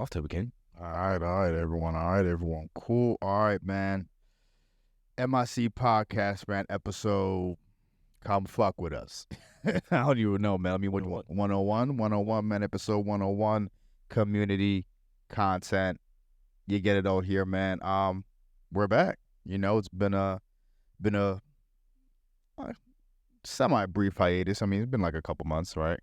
off, Toby King. All right, everyone. Cool. All right, man. MIC podcast, man. Episode. Come fuck with us. I don't even know, man. I mean, what you want? 101, man. Episode 101. Community content. You get it out here, man. We're back. It's been a semi-brief hiatus. I mean, it's been like a couple months, right?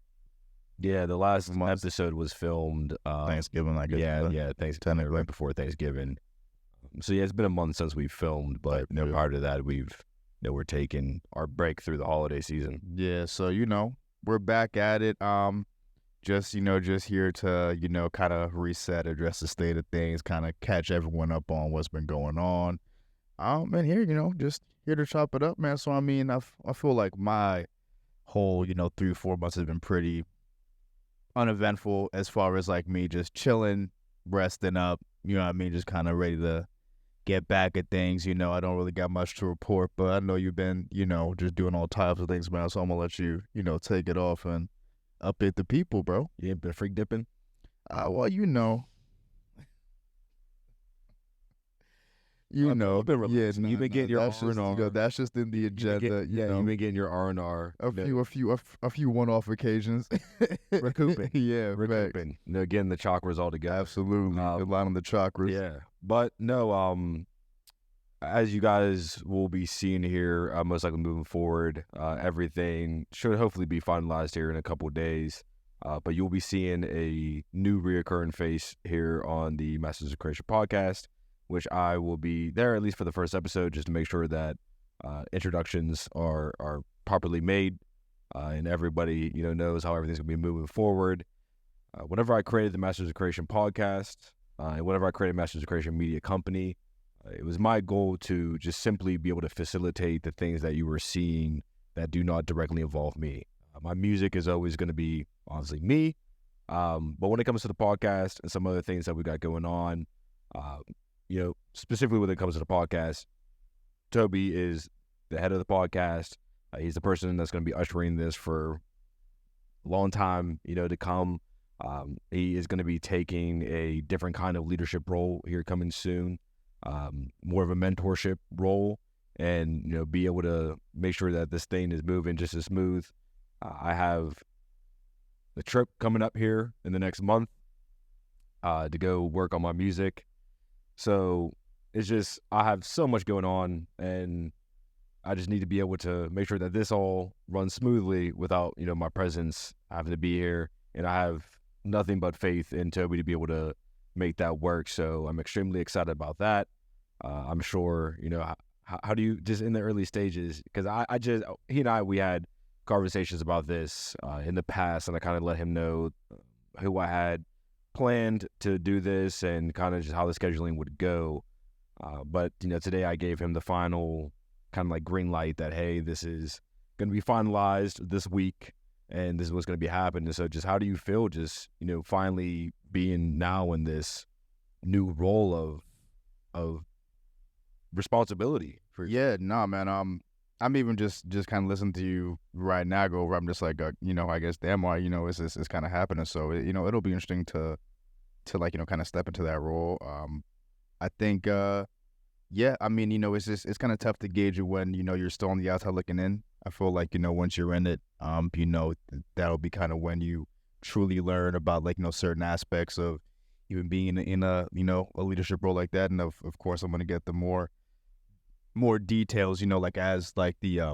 Yeah, the last episode was filmed Thanksgiving, I guess. Yeah, Thanksgiving, right before Thanksgiving. So yeah, it's been a month since we filmed, but prior to that, we're taking our break through the holiday season. Yeah, so we're back at it. Just here to kind of reset, address the state of things, kind of catch everyone up on what's been going on. And here, just here to chop it up, man. So I mean, I feel like my whole 3-4 months has been pretty uneventful as far as like me just chilling, resting up, just kind of ready to get back at things. I don't really got much to report, but I know you've been, just doing all types of things, man. So I'm gonna let you, take it off and update the people, bro. You ain't been freak dipping? Well, you've been relaxing. Yeah, you've been getting your R&R. That's just in the agenda. You've been getting your R&R. A few one-off occasions. Recouping. Yeah, recouping. Getting the chakras all together. Absolutely. Aligning the chakras. Yeah, but no. As you guys will be seeing here, most likely moving forward, everything should hopefully be finalized here in a couple of days. But you'll be seeing a new reoccurring face here on the Masters of Creation podcast, which I will be there at least for the first episode, just to make sure that introductions are properly made and everybody knows how everything's gonna be moving forward. Whenever I created the Masters of Creation podcast and whenever I created Masters of Creation media company, it was my goal to just simply be able to facilitate the things that you were seeing that do not directly involve me. My music is always going to be honestly me, but when it comes to the podcast and some other things that we got going on, specifically when it comes to the podcast, Toby is the head of the podcast. He's the person that's going to be ushering this for a long time, to come. He is going to be taking a different kind of leadership role here coming soon, more of a mentorship role, and, be able to make sure that this thing is moving just as smooth. I have a trip coming up here in the next month to go work on my music. So it's just, I have so much going on, and I just need to be able to make sure that this all runs smoothly without, my presence having to be here. And I have nothing but faith in Toby to be able to make that work. So I'm extremely excited about that. I'm sure, how do you, just in the early stages, because he and I, we had conversations about this in the past, and I kind of let him know who I had planned to do this and kind of just how the scheduling would go. But today I gave him the final kind of like green light that, hey, this is going to be finalized this week and this is what's going to be happening. So just how do you feel just, finally being now in this new role of responsibility for you? Yeah, nah, man. I'm even just kind of listening to you right now go over. I'm just like, I guess, damn, why, it's kind of happening. So, it'll be interesting to like, kind of step into that role. I think, yeah, I mean, it's kind of tough to gauge it when, you're still on the outside looking in. I feel like, once you're in it, that'll be kind of when you truly learn about like, certain aspects of even being in a, a leadership role like that. And of course, I'm going to get the more details, like as like the,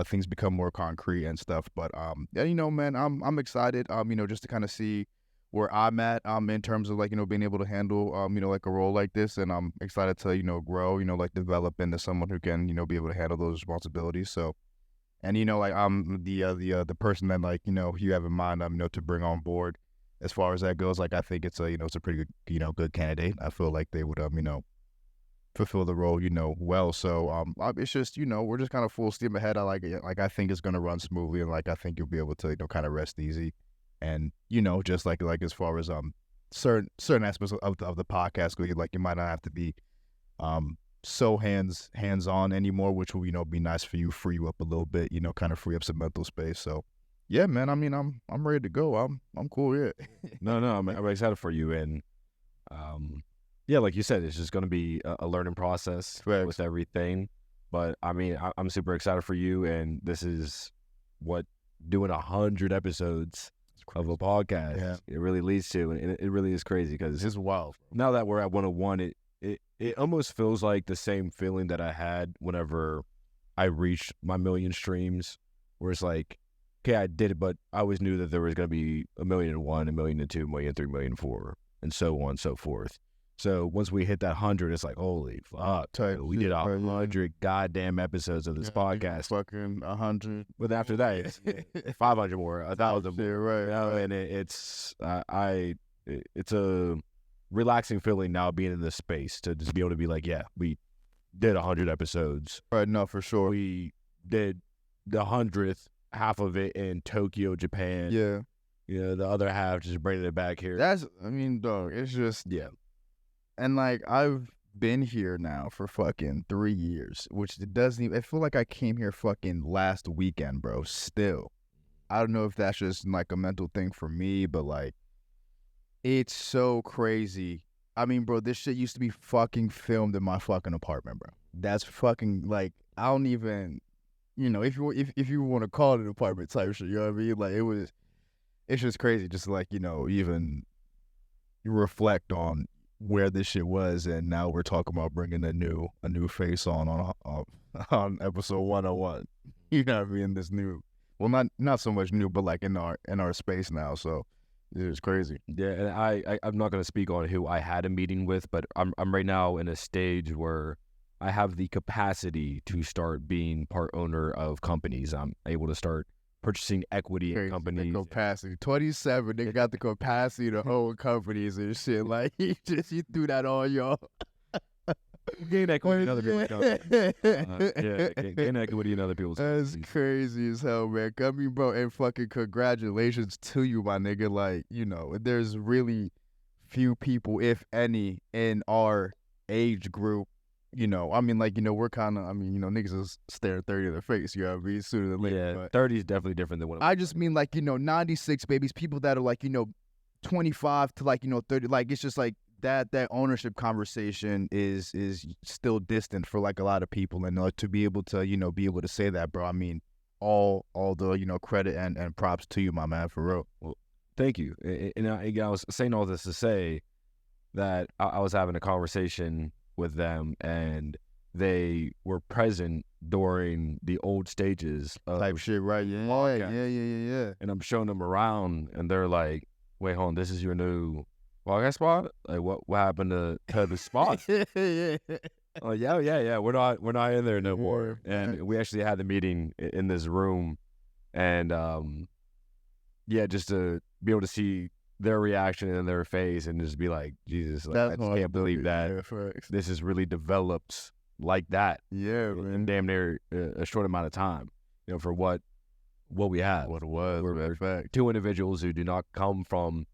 things become more concrete and stuff. But, yeah, man, I'm excited, just to kind of see where I'm at, in terms of like, being able to handle, like a role like this. And I'm excited to, grow, like develop into someone who can, be able to handle those responsibilities. So, and, like I'm the person that like, you have in mind, to bring on board as far as that goes. Like, I think it's a, it's a pretty good, good candidate. I feel like they would, fulfill the role, well. So, it's just, we're just kind of full steam ahead. I like it. Like, I think it's going to run smoothly, and like, I think you'll be able to, kind of rest easy. And, just like as far as certain aspects of the podcast, like you might not have to be so hands on anymore, which will be nice for you, free you up a little bit, kind of free up some mental space. So Yeah, man. I mean, I'm ready to go. I'm cool. Yeah. No, I'm excited for you, and yeah, like you said, it's just going to be a learning process Facts. with everything. But I mean, I'm super excited for you, and this is what doing 100 episodes of a podcast it really leads to, and it really is crazy because It's wild. now that we're at 101, it almost feels like the same feeling that I had whenever I reached my million streams, where it's like, okay, I did it, but I always knew that there was going to be 1,000,001, 1,000,002, 1,000,003, 1,000,004, and so on and so forth. So once we hit that 100, it's like, holy fuck, we did 100 goddamn episops of this podcast. Fucking 100. But after that, it's 500 more, 1,000 more. Right. You know? And it's a relaxing feeling now being in this space to just be able to be like, yeah, we did 100 episodes. Right. No, for sure. We did the 100th, half of it in Tokyo, Japan. Yeah. You know, the other half just bringing it back here. I mean, dog, it's just, yeah. And like, I've been here now for fucking 3 years, which it doesn't even, I feel like I came here fucking last weekend, bro, still. I don't know if that's just like a mental thing for me, but like, it's so crazy. I mean, bro, this shit used to be fucking filmed in my fucking apartment, bro. That's fucking, like, I don't even, you know, if you want to call it an apartment type shit, you know what I mean? Like, it's just crazy, just like, you know, even reflect on where this shit was, and now we're talking about bringing a new face on episode 101. You know what I mean? This new, well, not so much new, but like in our space now. So it's crazy. Yeah, and I'm not gonna speak on who I had a meeting with, but I'm right now in a stage where I have the capacity to start being part owner of companies. I'm able to start purchasing equity in companies. The capacity. 27, they got the capacity to own companies and shit. Like, you threw that on y'all. Gain equity in other people's companies. Gain equity in other people's companies. That's crazy as hell, man. I mean, bro, and fucking congratulations to you, my nigga. Like, you know, there's really few people, if any, in our age group. You know, I mean, like, you know, we're kind of, I mean, you know, niggas is staring 30 in the face, you know what I mean, sooner than later. Yeah, but 30 is definitely different than what I just mean, like, you know, 96 babies, people that are like, you know, 25 to like, you know, 30, like, it's just like that ownership conversation is still distant for like a lot of people. And to be able to, you know, be able to say that, bro, I mean, all the, you know, credit and props to you, my man, for real. Well, thank you. And I was saying all this to say that I was having a conversation with them, and they were present during the old stages of type shit, right? Yeah. And I'm showing them around, and they're like, "Wait, hold on, this is your new podcast spot? Like, what happened to the spot?" Oh yeah. We're not in there no more. And we actually had the meeting in this room, and yeah, just to be able to see their reaction in their face and just be like, Jesus, like, I just can't believe that this is really developed like that. Yeah, man. In damn near a short amount of time, you know, for what we have. What it was, we're two individuals who do not come from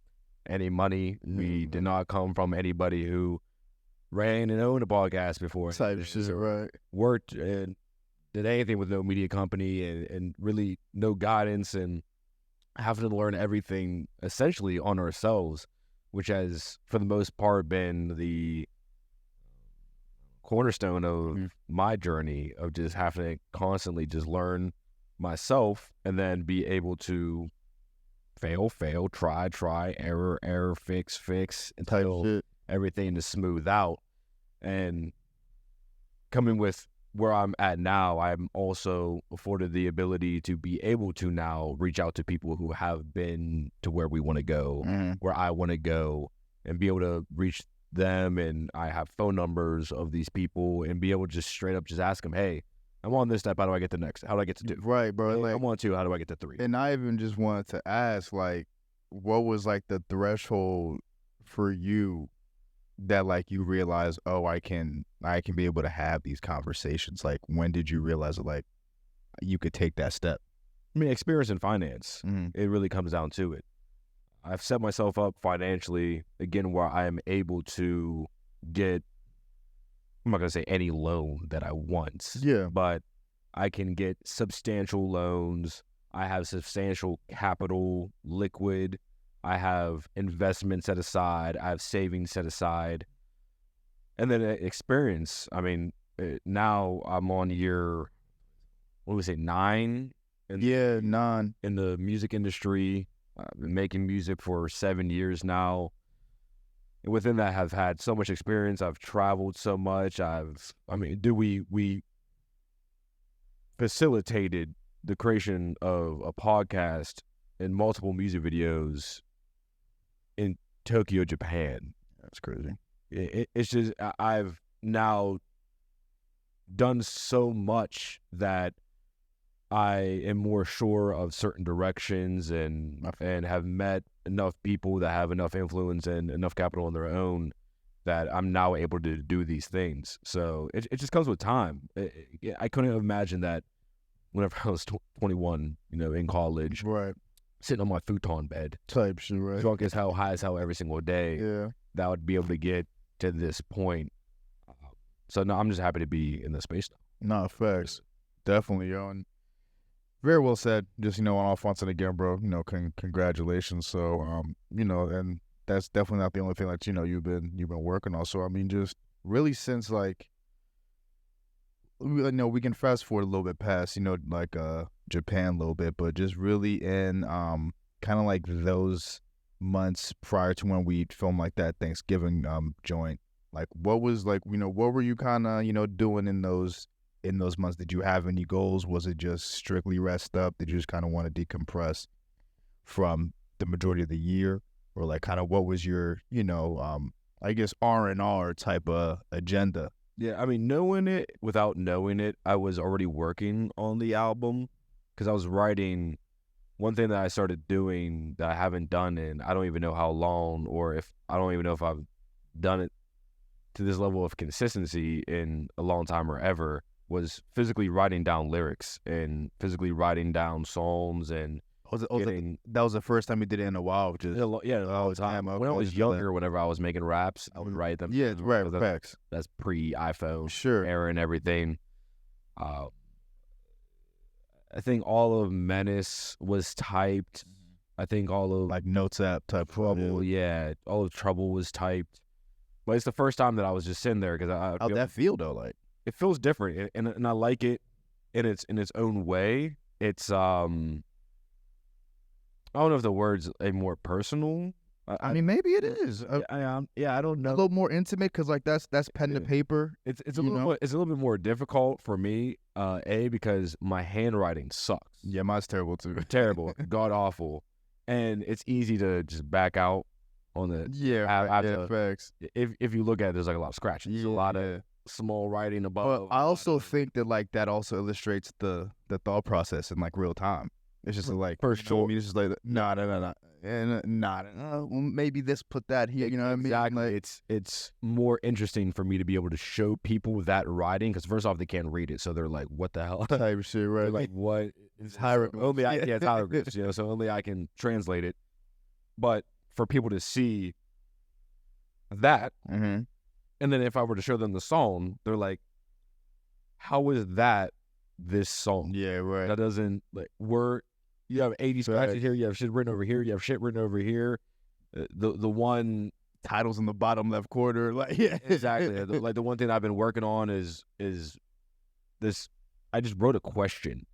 any money. We did not come from anybody who ran and owned a podcast before. Type shit, right. Worked and did anything with no media company and really no guidance, and having to learn everything essentially on ourselves, which has, for the most part, been the cornerstone of my journey of just having to constantly just learn myself, and then be able to fail, try, error, fix until everything is smooth out. And coming with where I'm at now, I'm also afforded the ability to be able to now reach out to people who have been to where we want to go, where I want to go, and be able to reach them. And I have phone numbers of these people, and be able to just straight up just ask them, hey, I'm on this step, how do I get to next? How do I get to 2? Right, bro. Hey, like, I'm on 2, how do I get to 3? And I even just wanted to ask, like, what was like the threshold for you that like you realize, oh, I can be able to have these conversations? Like, when did you realize that like you could take that step? I mean, experience in finance, it really comes down to it. I've set myself up financially, again, where I am able to get, I'm not going to say any loan that I want, but I can get substantial loans I have substantial capital liquid. I have investments set aside. I have savings set aside. And then experience. I mean, now I'm on year, what do we say, 9? Yeah, 9. In the music industry. I've been making music for 7 years now. And within that, I've had so much experience. I've traveled so much. We facilitated the creation of a podcast and multiple music videos in Tokyo, Japan. That's crazy. It's just, I've now done so much that I am more sure of certain directions and have met enough people that have enough influence and enough capital on their own that I'm now able to do these things. So it just comes with time. I couldn't have imagined that whenever I was 21, in college, right, sitting on my futon bed, type shit, right, drunk as hell, high as hell every single day. Yeah, that I would be able to get to this point. So no, I'm just happy to be in this space now. No, facts, definitely, yo. And very well said. Just, on all fronts, and again, bro, congratulations. So, and that's definitely not the only thing that, you've been working on. So, I mean, just really since, like, we can fast forward a little bit past, Japan a little bit, but just really in kind of like those months prior to when we filmed like that Thanksgiving joint, like what was like, what were you kind of, doing in those months? Did you have any goals? Was it just strictly rest up? Did you just kind of want to decompress from the majority of the year? Or like kind of what was your, I guess R&R type of agenda? Yeah, I mean, knowing it without knowing it, I was already working on the album because I was writing. One thing that I started doing that I haven't done in I don't even know how long, or if I don't even know if I've done it to this level of consistency in a long time or ever, was physically writing down lyrics and physically writing down songs and that was the first time you did it in a while. Just a long time. When I was younger, whenever I was making raps, I would write them. Yeah, right. Facts. That's pre-iPhone, sure, era and everything. I think all of Menace was typed. I think all of like Notes app type Trouble. Yeah, all of Trouble was typed. But it's the first time that I was just sitting there because how'd that feel though? Like it feels different, and I like it in its own way. It's I don't know if the word's a more personal. I mean, maybe it is. I don't know. A little more intimate because like that's pen to paper. It's a little bit more difficult for me. Because my handwriting sucks. Yeah, mine's terrible too. Terrible, god awful, and it's easy to just back out on the facts. If you look at it, there's like a lot of scratches. There's a lot of small writing above. But I also think that like that also illustrates the thought process in like real time. It's just like for sure. It's just like no, maybe this, put that here. You know what I mean? Exactly. Like, it's more interesting for me to be able to show people that writing because first off they can't read it, so they're like, "What the hell?" Type shit, right? They're like, what? It's hieroglyphs. Only it's hieroglyphs. So only I can translate it. But for people to see that, and then if I were to show them the song, they're like, "How is that this song?" Yeah, right. That doesn't like word. You have 80 scratches here. You have shit written over here. You have shit written over here. The one titles in the bottom left corner. Like exactly. Like the one thing I've been working on is this. I just wrote a question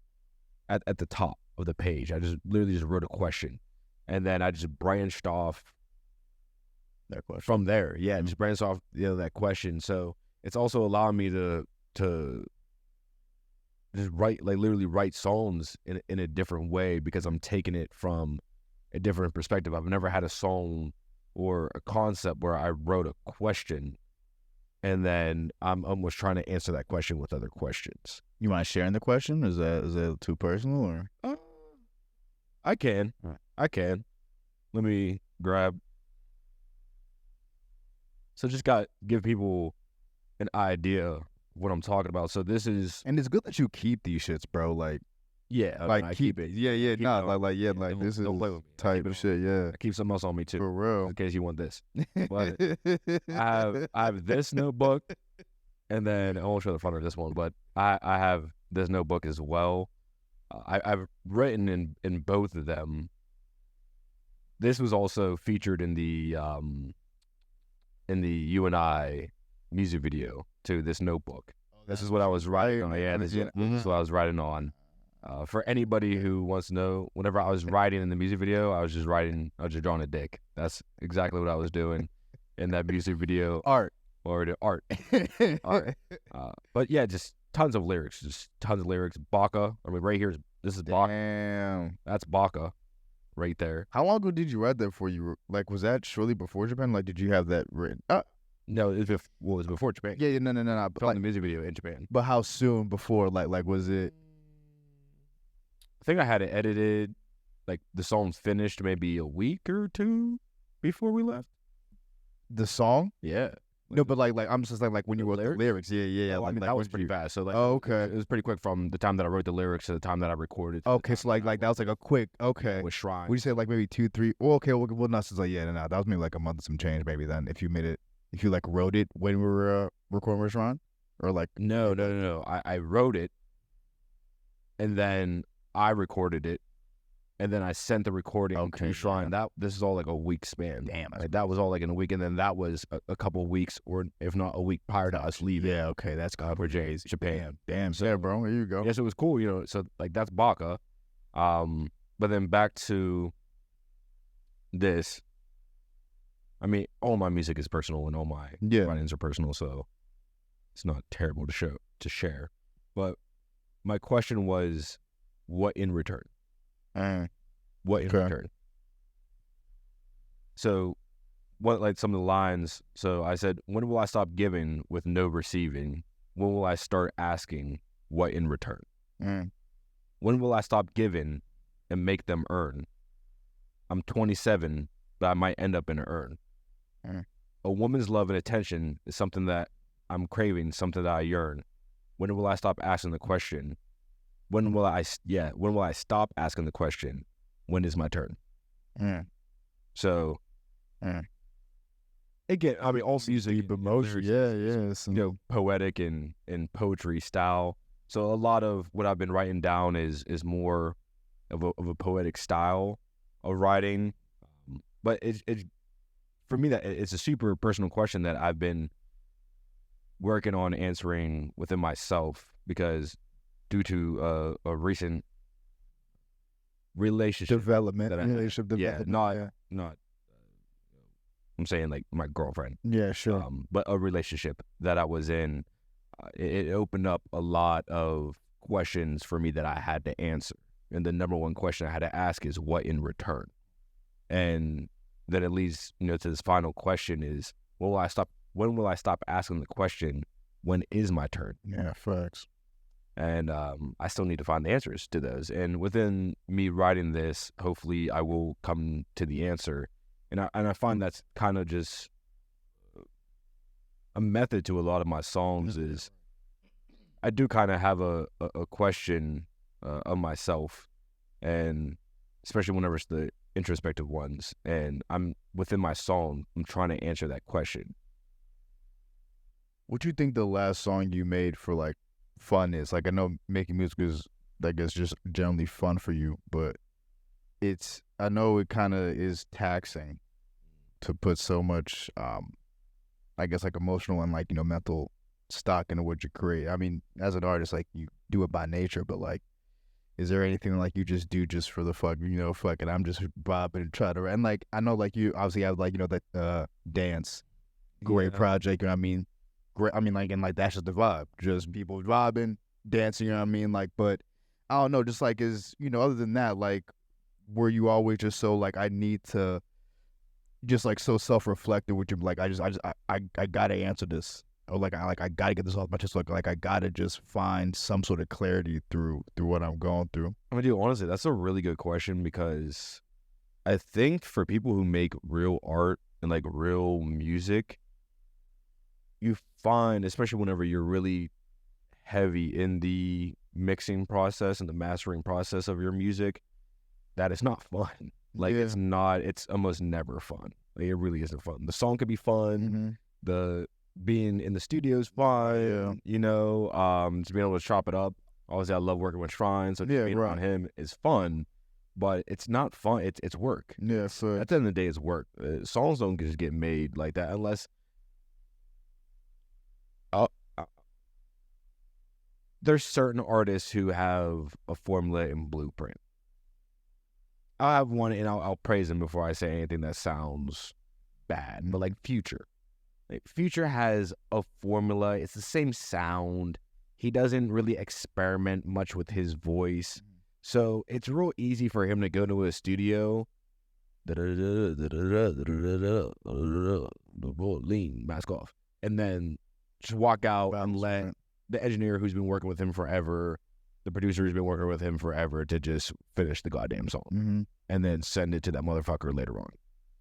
at the top of the page. I just literally wrote a question, and then I just branched off that question from there. Yeah, just branched off that question. So it's also allowing me to just literally write songs in a different way because I'm taking it from a different perspective. I've never had a song or a concept where I wrote a question and then I'm almost trying to answer that question with other questions. You mind sharing the question? Is that too personal or? I can. Let me grab. So just give people an idea what I'm talking about. So this is, and it's good that you keep these shits, bro. Like, yeah, like I keep it. Yeah, like this is type of shit. Yeah, I keep something else on me too, for real, in case you want this. But I have this notebook, and then I won't show the front of this one, but I have this notebook as well. I've written in both of them. This was also featured in the You and I music video to this notebook. This is what I was writing on. Yeah, this is what I was writing on. For anybody who wants to know, whenever I was writing in the music video, I was just drawing a dick. That's exactly what I was doing in that music video. Art. Or the art. But yeah, just tons of lyrics. Baka. I mean, right here, this is Baka. Damn. That's Baka right there. How long ago did you write that for you? Like, was that shortly before Japan? Like, did you have that written? No, it was before Japan. Yeah, no. But filmed the music video in Japan. But how soon before? Like was it? I think I had it edited, like the song finished maybe a week or two before we left. The song? Yeah. No, but like I'm just like when you wrote the lyrics. Yeah. I mean, that was pretty fast. So like, okay, it was pretty quick from the time that I wrote the lyrics to the time that I recorded. Okay, so like that was like a quick. Okay, with Shrine. Would you say like maybe 2, 3? Oh, okay, well, not since like no, that was maybe like a month and some change maybe then. If you like wrote it when we were recording with Shrine, or like no. I wrote it, and then I recorded it. And then I sent the recording to Shrine. This is all like a week span. Damn, like, that was all like in a week, and then that was a couple of weeks, or if not a week prior to us leaving. Yeah, okay, that's for Japan. Damn, so, bro, there you go. Yes, it was cool, So like that's Baka, but then back to this. I mean, all my music is personal, and all my writings are personal, so it's not terrible to share. But my question was, what in return? What in return? So, what like some of the lines? So I said, when will I stop giving with no receiving? When will I start asking what in return? When will I stop giving and make them earn? I'm 27, but I might end up in an urn. A woman's love and attention is something that I'm craving, something that I yearn. When will I stop asking the question? When will I stop asking the question? When is my turn? So, again, I mean, also using deep emotion, poetic and poetry style. So a lot of what I've been writing down is more of a poetic style of writing. But it's for me that it's a super personal question that I've been working on answering within myself, because due to a recent relationship development, not I'm saying like my girlfriend. Yeah, sure. But a relationship that I was in, it opened up a lot of questions for me that I had to answer. And the number one question I had to ask is what in return? And then it leads, to this final question is, when will I stop asking the question, when is my turn? Yeah, facts. And I still need to find the answers to those. And within me writing this, hopefully I will come to the answer. And I find that's kind of just a method to a lot of my songs is I do kind of have a question of myself, and especially whenever it's the introspective ones. And I'm within my song, I'm trying to answer that question. What do you think the last song you made for like fun is? Like, I know making music is, I guess, just generally fun for you, but I know it kind of is taxing to put so much, I guess, like emotional and like, mental stock into what you create. I mean, as an artist, like you do it by nature, but like, is there anything like you just do just for the fuck, fuck it, I'm just bobbing and try to, and like, I know like you obviously have like, that dance, great project, I mean, great, I mean, like, and like, that's just the vibe, just people vibing, dancing, like, but I don't know, just like, other than that, like, were you always just so like, I need to just like so self-reflective with you, like, I gotta answer this, or like I gotta get this off my chest, like I gotta just find some sort of clarity through what I'm going through? I mean, dude, honestly, that's a really good question, because I think for people who make real art and like real music, you find, especially whenever you're really heavy in the mixing process and the mastering process of your music, that it's not fun. Like, it's almost never fun. Like, it really isn't fun. The song could be fun. The being in the studio is fun. Just being able to chop it up. Obviously, I love working with Shrine, so just Yeah, being right. around him is fun, but it's not fun. It's work. Yeah, so At the end of the day, it's work. Songs don't just get made like that unless uh, uh, there's certain artists who have a formula and blueprint. I'll have one, and I'll praise him before I say anything that sounds bad. But like Future. Future has a formula. It's the same sound. He doesn't really experiment much with his voice. So it's real easy for him to go to a studio, lean, mask off, and then just walk out and let the engineer who's been working with him forever, the producer who's been working with him forever, to just finish the goddamn song and then send it to that motherfucker later on.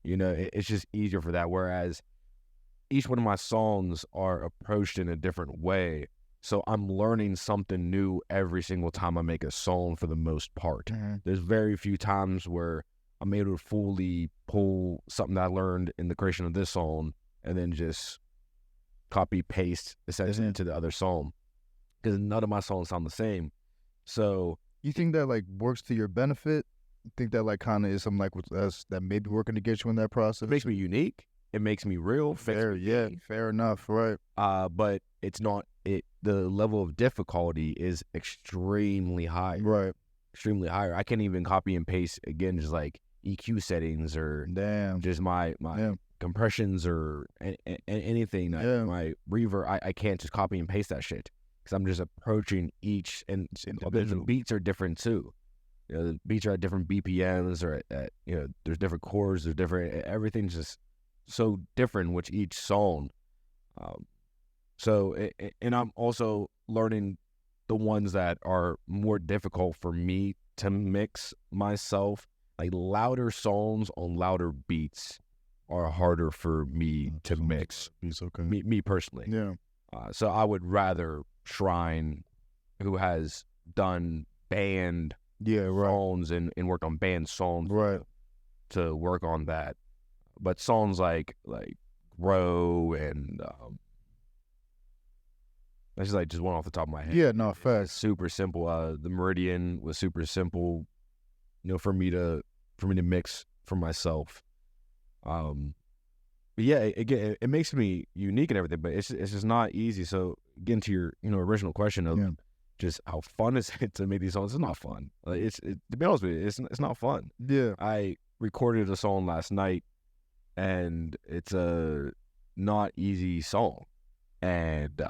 You know, it's just easier for that. Whereas each one of my songs are approached in a different way. So I'm learning something new every single time I make a song for the most part. There's very few times where I'm able to fully pull something that I learned in the creation of this song and then just copy, paste, essentially into the other song. Because none of my songs sound the same. So you think that like works to your benefit? You think that like kind of is something like with us that may be working to get you in that process? it makes me unique. It makes me real. Fair, yeah, fair enough, right? But it's not it. The level of difficulty is extremely high, Right? Extremely higher. I can't even copy and paste again, just like EQ settings or just my compressions or anything. My reverb. I can't just copy and paste that shit because I'm just approaching each, and the beats are different too. You know, the beats are at different BPMs or at you know, there's different chords, there's different. Everything's just so different with each song. And I'm also learning the ones that are more difficult for me to mix myself. Like louder songs on louder beats are harder for me to mix. Okay. Me personally. Yeah. So I would rather Shrine, who has done band songs and worked on band songs, to work on that. But songs like Grow and that's just one off the top of my head. Yeah, no, fast. Super simple. The Meridian was super simple, you know, for me to mix for myself. But yeah, again, it makes me unique and everything, but it's just not easy. So getting to your original question of just how fun is it to make these songs? It's not fun. Like, to be honest with you, it's not fun. Yeah, I recorded a song last night, and it's a not easy song, and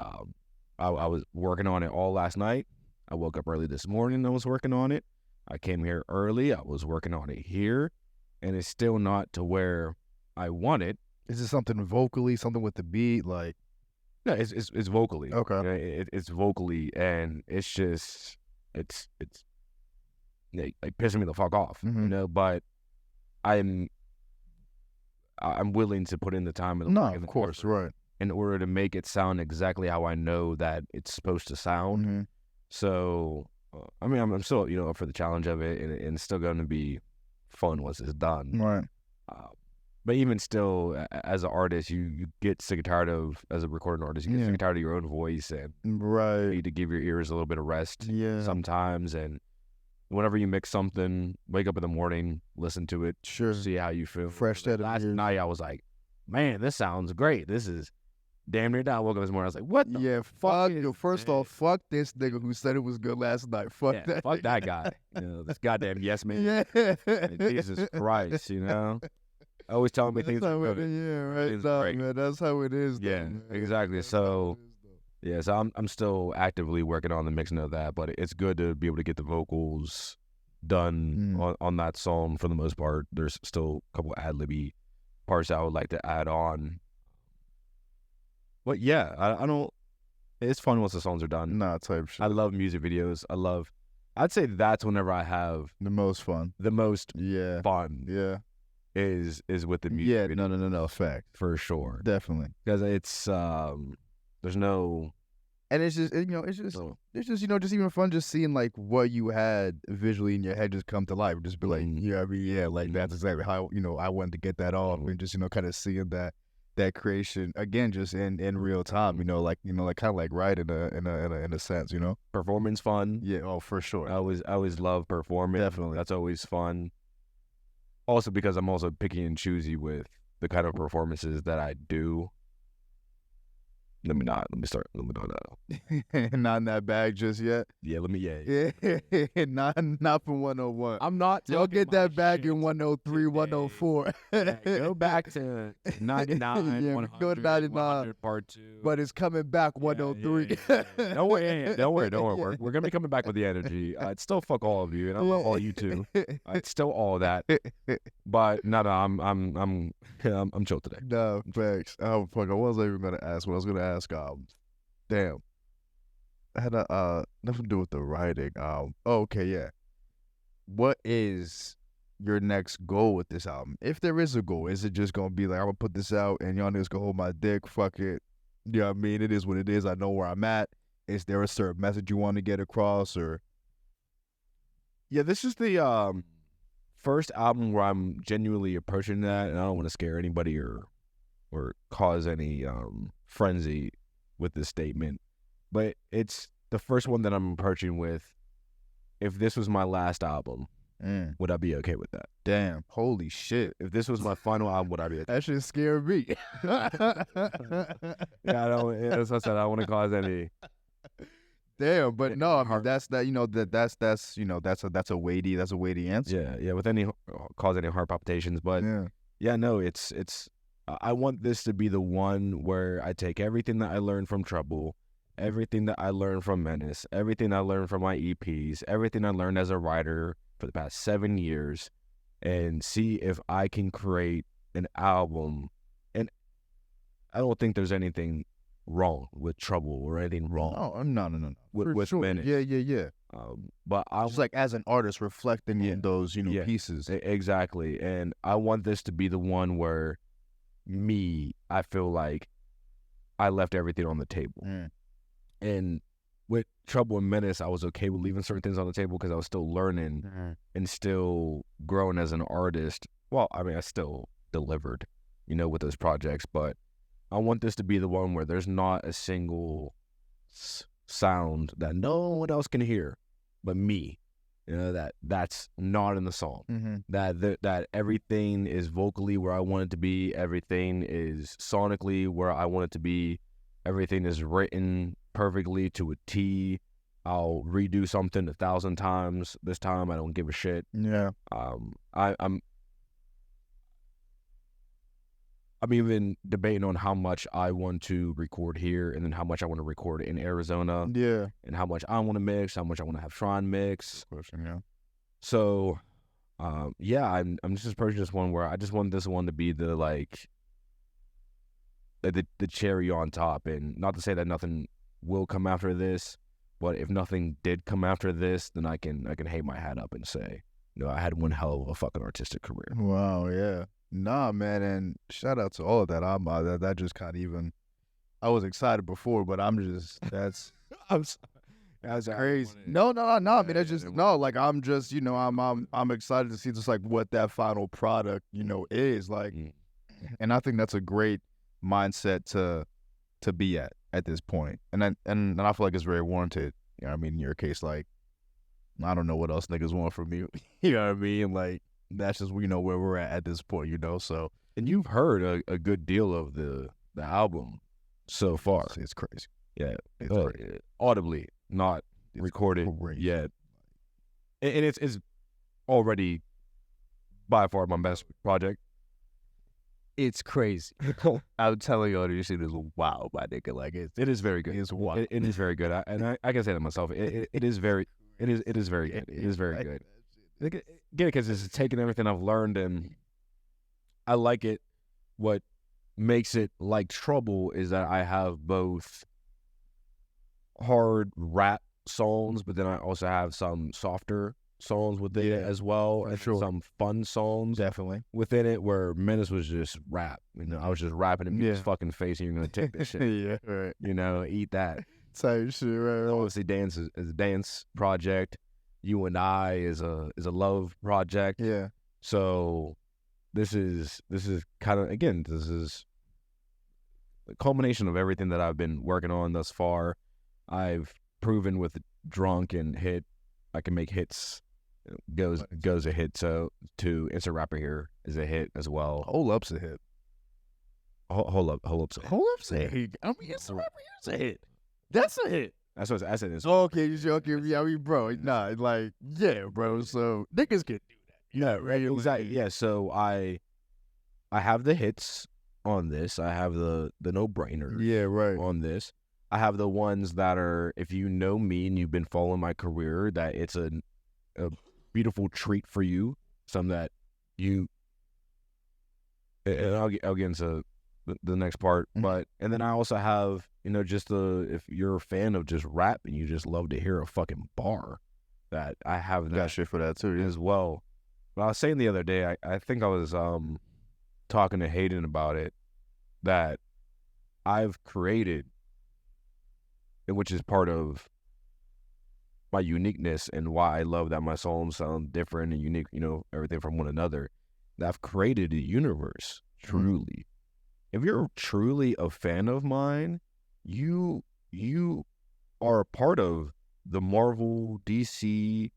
I was working on it all last night. I woke up early this morning and I was working on it. I came here early. I was working on it here, and it's still not to where I want it. Is it something vocally, something with the beat, like? No, it's vocally. Okay. You know, it's vocally, and it's just it's like pissing me the fuck off, you know. But I'm willing to put in the time and of course, right, in order to make it sound exactly how I know that it's supposed to sound. So, I mean, I'm still up for the challenge of it, and it's still going to be fun once it's done. Right. But even still, as an artist, you get sick and tired of, as a recording artist, you get sick and tired of your own voice, and you need to give your ears a little bit of rest sometimes. And whenever you mix something, wake up in the morning, listen to it, see how you feel. Fresh set of last night, I was like, man, this sounds great. This is damn near down. I woke up this morning, I was like, what the fuck? First off, fuck this nigga who said it was good last night. Fuck that guy. This goddamn yes man. Jesus Christ, always telling me things are good. Man, that's how it is. Exactly. So I'm still actively working on the mixing of that, but it's good to be able to get the vocals done on that song for the most part. There's still a couple ad-libby parts I would like to add on. But yeah, I don't. It's fun once the songs are done. Type shit. I love music videos. I'd say that's whenever I have the most fun. Fun. Yeah. Is with the music. Yeah. No. Fact. For sure. Definitely. Because it's there's no. And it's just just even fun just seeing like what you had visually in your head just come to life. Just be like, like that's exactly how I wanted to get that off, and just kind of seeing that that creation again, just in real time. Like kind of like right in a sense. Performance fun. Yeah. Oh, for sure. I always love performing. Definitely. That's always fun. Also because I'm also picky and choosy with the kind of performances that I do. Let me not. Not in that bag just yet. Yeah, Not from 101. I'm not. Y'all get that bag in 103, today. 104. Go back to 99, Yeah, 100, go to 99. 100 part 2. But it's coming back 103. Yeah. Don't worry. We're gonna be coming back with the energy. It's still fuck all of you, and I love all you too. It's still all that. But no, I'm chill today. No, thanks. Oh fuck, I wasn't even gonna ask. What I was gonna ask, damn, I had nothing to do with the writing. Okay, yeah. What is your next goal with this album? If there is a goal, is it just gonna be like, I'm gonna put this out and y'all niggas gonna hold my dick? Fuck it. You know what I mean? It is what it is. I know where I'm at. Is there a certain message you want to get across, or? Yeah, this is the first album where I'm genuinely approaching that, and I don't want to scare anybody or cause any frenzy with this statement, but it's the first one that I'm approaching with. If this was my last album, would I be okay with that? Damn, holy shit. If this was my final album, would I be okay? That shit scared me. Yeah, I don't. As I said, I don't want to cause any. Damn, but no, I mean that's a weighty answer. Yeah, with any cause any heart palpitations, but yeah, no, it's. I want this to be the one where I take everything that I learned from Trouble, everything that I learned from Menace, everything I learned from my EPs, everything I learned as a writer for the past 7 years, and see if I can create an album. And I don't think there's anything wrong with Trouble or anything wrong. Oh, no. With sure. Menace. Yeah. But I just like as an artist reflecting in those, pieces. Exactly. And I want this to be the one where I feel like I left everything on the table. And with Trouble and Menace, I was okay with leaving certain things on the table because I was still learning and still growing as an artist. Well, I mean, I still delivered, with those projects, but I want this to be the one where there's not a single sound that no one else can hear but me. That's not in the song. That everything is vocally where I want it to be. Everything is sonically where I want it to be. Everything is written perfectly to a T. I'll redo something 1,000 times. This time I don't give a shit. Yeah. I'm even debating on how much I want to record here and then how much I want to record in Arizona. Yeah. And how much I want to mix, how much I want to have Tron mix. Yeah. So, I'm just approaching this one where I just want this one to be the cherry on top. And not to say that nothing will come after this, but if nothing did come after this, then I can hang my hat up and say, I had one hell of a fucking artistic career. Wow, yeah. Nah, man, and shout out to all of that. That just kind of even. I was excited before, but I'm just that's crazy. No. I mean, that's just no. Like I'm just I'm excited to see just like what that final product is like, and I think that's a great mindset to be at this point, and I feel like it's very warranted. I mean, in your case, like I don't know what else niggas want from me. You know what I mean? Like. That's just where we're at this point, so. And you've heard a good deal of the album so far. It's crazy. Yeah, it's crazy. Audibly, not recorded yet. And it's already by far my best project. It's crazy. I'm telling you, this shit is wow, my nigga. Like it is very good. It's wow. It is very good. I can say that myself. It is very good. It is very good. Get it because it's taking everything I've learned and I like it. What makes it like Trouble is that I have both hard rap songs, but then I also have some softer songs within it as well, and some fun songs definitely within it. Where Menace was just rap, I was just rapping in his fucking face, and you're gonna take this shit, yeah, right, eat that type shit, right? Obviously, Dance is a dance project. You and I is a love project. Yeah. So this is kind of, again, this is the culmination of everything that I've been working on thus far. I've proven with Drunk and Hit, I can make hits. Goes a hit. So to Instant Rapper here is a hit as well. Hold Up's a hit. Hold up. Hold Up's a hit. I mean, Instant Rapper here's a hit. That's a hit. That's what I said. Okay, yeah, I mean, bro, nah, like, yeah, bro. So niggas can do that. Yeah, right. Exactly. Yeah. So I have the hits on this. I have the no-brainers. Yeah, right. On this. I have the ones that are, if you know me and you've been following my career, that it's a beautiful treat for you. Some that you, and I'll get into the next part. But, and then I also have, just if you're a fan of just rap and you just love to hear a fucking bar, that I have that Got shit for that too, as well. But I was saying the other day, I think I was talking to Hayden about it, that I've created, which is part of my uniqueness and why I love that my songs sound different and unique, everything from one another, that I've created a universe, truly. If you're truly a fan of mine, you are a part of the Marvel, DC,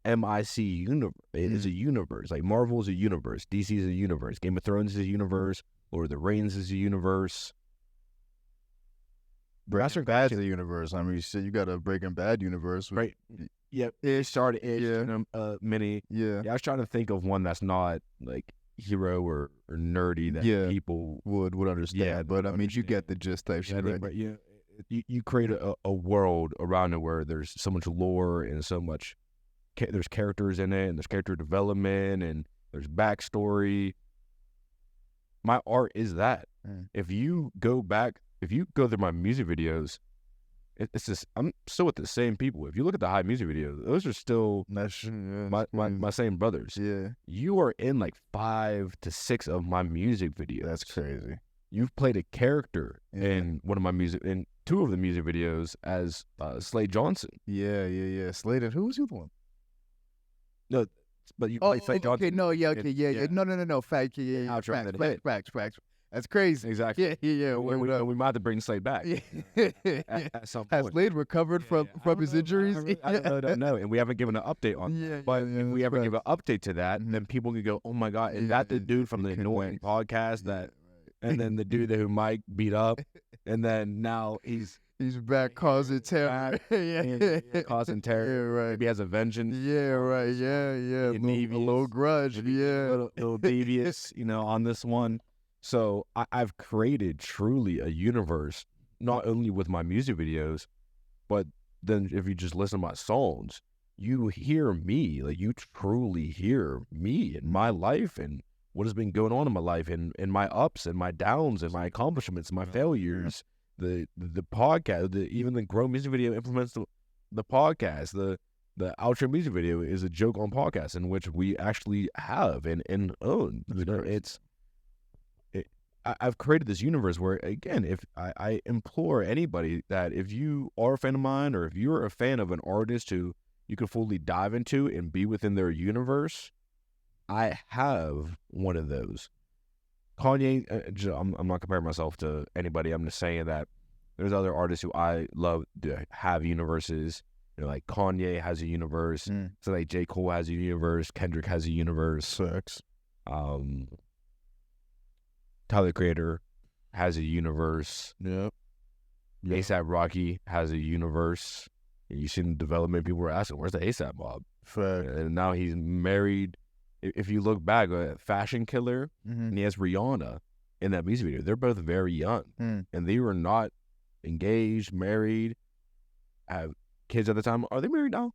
MIC universe. It is a universe. Like, Marvel is a universe. DC is a universe. Game of Thrones is a universe. Lord of the Rings is a universe. Breaking Bad's a universe. I mean, you said you got a Breaking Bad universe, right? Yep. It started mini. Yeah. I was trying to think of one that's not like hero or nerdy that people would understand. Yeah, but I mean, you get the gist type shit, right? But you create a world around it where there's so much lore and so much. There's characters in it, and there's character development, and there's backstory. My art is that. If you go through my music videos, it's just, I'm still with the same people. If you look at the high music videos, those are still my same brothers. Yeah. You are in like 5 to 6 of my music videos. That's crazy. You've played a character in one of my in 2 of the music videos as Slade Johnson. Yeah. Slade, and who was the other one? No, but you played Slade Johnson. Okay, no, No, fact, facts. That's crazy. Exactly. Yeah. We might have to bring Slade back at some point. Has Slade recovered from his injuries? I don't know, and we haven't given an update on that. But if we ever give an update to that, then people can go, oh my God, is that the dude from the Annoying podcast that, and then the dude who Mike beat up, and then now he's back causing terror. Causing terror. Yeah, right. Maybe has a vengeance. Yeah, right. Yeah. A low grudge. Yeah. Little devious, on this one. So I've created truly a universe, not only with my music videos, but then if you just listen to my songs, you hear me, like you truly hear me and my life and what has been going on in my life and my ups and my downs and my accomplishments, my failures, the podcast, even the Grow music video implements the podcast, the outro music video is a joke on podcast in which we actually have and own. I've created this universe where, again, if I implore anybody that if you are a fan of mine or if you're a fan of an artist who you can fully dive into and be within their universe, I have one of those. Kanye, I'm not comparing myself to anybody. I'm just saying that there's other artists who I love to have universes. Like Kanye has a universe. So like J. Cole has a universe. Kendrick has a universe. Sucks. Tyler, the Creator, has a universe. Yep. ASAP Rocky has a universe. And you seen the development. People were asking, where's the ASAP mob? Fact. And now he's married. If you look back, Fashion Killer, and he has Rihanna in that music video. They're both very young. And they were not engaged, married, have kids at the time. Are they married now?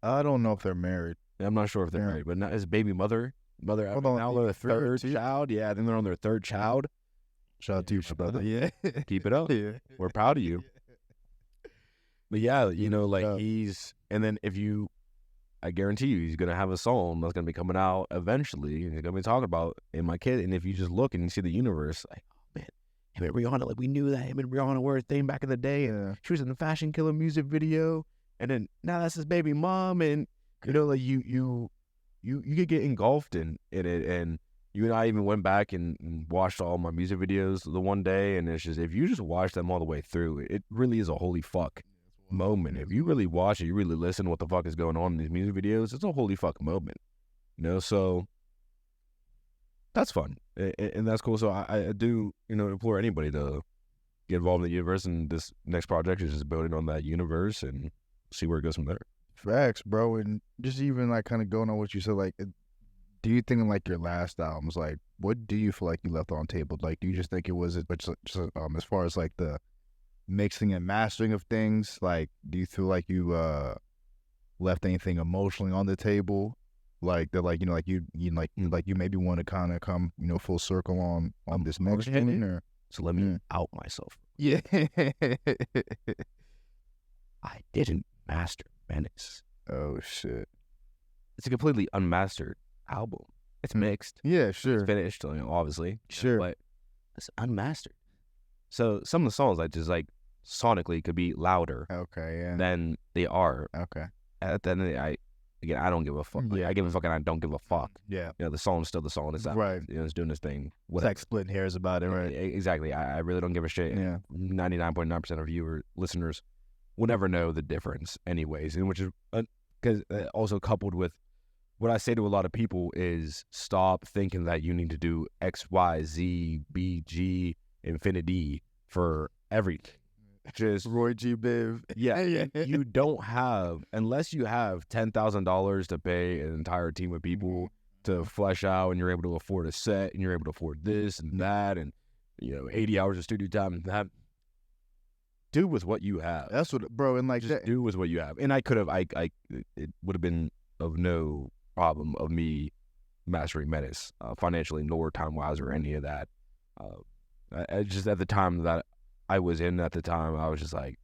I don't know if they're married. I'm not sure if they're married, but not his baby mother. Now they're their third child. Yeah, I think they're on their third child. Shout out to you, brother. Yeah. Keep it up. Yeah. We're proud of you. But yeah, he's, and then I guarantee you, he's going to have a song that's going to be coming out eventually. And he's going to be talking about in my kid. And if you just look and you see the universe, like, oh man, him and Rihanna, like we knew that him and Rihanna were a thing back in the day. And she was in the Fashion Killer music video. And then now that's his baby mom. And, like you could get engulfed in it, and You and I even went back and watched all my music videos the one day, and it's just, if you just watch them all the way through, it really is a holy fuck moment. If you really watch it, you really listen to what the fuck is going on in these music videos, it's a holy fuck moment. So that's fun, and that's cool. So I do, implore anybody to get involved in the universe, and this next project is just building on that universe and see where it goes from there. Facts, bro. And just even like kind of going on what you said, like, do you think like your last albums, like, what do you feel like you left on table? Like, do you just think it was just as far as like the mixing and mastering of things, like, do you feel like you left anything emotionally on the table, like that, like, like you maybe want to kind of come full circle on this next thing, or so let me out myself. Yeah. I didn't master Menace. Oh shit. It's a completely unmastered album. It's mixed. Yeah, sure. It's finished, obviously. Sure. But it's unmastered. So some of the songs I just like sonically could be louder than they are. Okay. At the end of the day, I don't give a fuck. Like, I give a fuck and I don't give a fuck. Yeah. The song's still the song. It's out. Right. It's doing this thing. It's like splitting hairs about it, right? Exactly. I really don't give a shit. Yeah. 99.9% of listeners will never know the difference anyways. And which is, because also coupled with what I say to a lot of people is stop thinking that you need to do X, Y, Z, B, G, infinity for everything. Just Roy G. Biv. Yeah. You don't have, unless you have $10,000 to pay an entire team of people to flesh out, and you're able to afford a set, and you're able to afford this and that, and 80 hours of studio time and that. Do with what you have. That's what, bro. And like, just do with what you have. And I could have, it would have been of no problem of me mastering Menace, financially nor time wise or any of that. I just, at the time that I was in at the time, I was just like,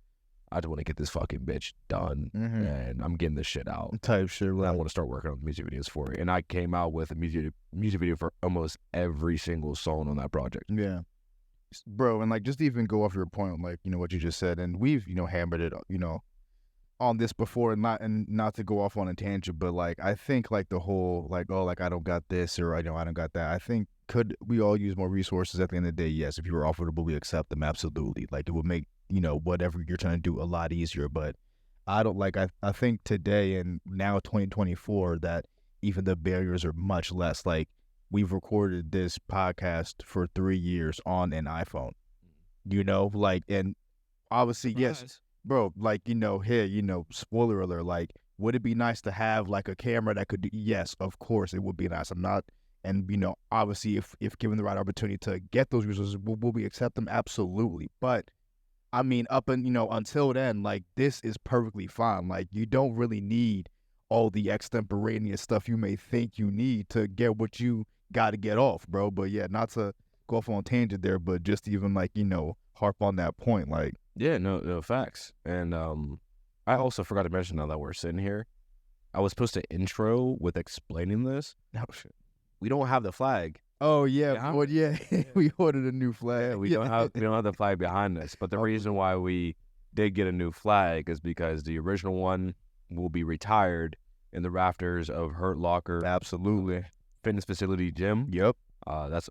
I just want to get this fucking bitch done, and I'm getting this shit out. Type shit, right? I want to start working on music videos for it. And I came out with a music video for almost every single song on that project. Yeah. Bro, and like, just to even go off your point, like, what you just said, and we've, hammered it, on this before, and not to go off on a tangent, but like, I think like the whole, like, oh, like, I don't got this, or I don't got that. I think, could we all use more resources at the end of the day? Yes. If you were offered, we accept them. Absolutely. Like, it would make, whatever you're trying to do a lot easier. But I don't like, I think today and now 2024, that even the barriers are much less. Like, we've recorded this podcast for 3 years on an iPhone, like, and obviously, yes, bro, like, here, spoiler alert, like, would it be nice to have like a camera that could do, yes, of course it would be nice. I'm not, and obviously if given the right opportunity to get those resources, will we accept them? Absolutely. But I mean, up and, until then, like, this is perfectly fine. Like, you don't really need all the extemporaneous stuff you may think you need to get what you got to get off, bro. But yeah, not to go off on a tangent there, but just even like, harp on that point, like. Yeah, no facts. And I also forgot to mention, now that we're sitting here, I was supposed to intro with explaining this. Oh shit. We don't have the flag. Oh yeah, well, yeah. We ordered a new flag. Yeah, we don't have the flag behind us. But the reason why we did get a new flag is because the original one will be retired in the rafters of Hurt Locker. Absolutely. Fitness facility gym. Yep. That's,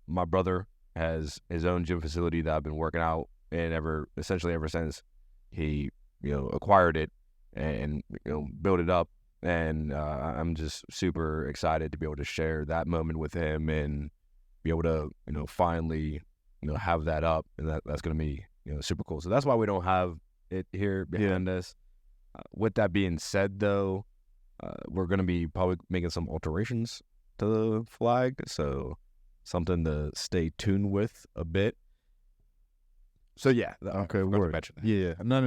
my brother has his own gym facility that I've been working out in ever since he acquired it and built it up. And I'm just super excited to be able to share that moment with him and be able to finally have that up, and that's gonna be super cool. So that's why we don't have it here behind us. With that being said, though, we're gonna be probably making some alterations to the flag, so something to stay tuned with a bit. So yeah, okay, word. Yeah, no,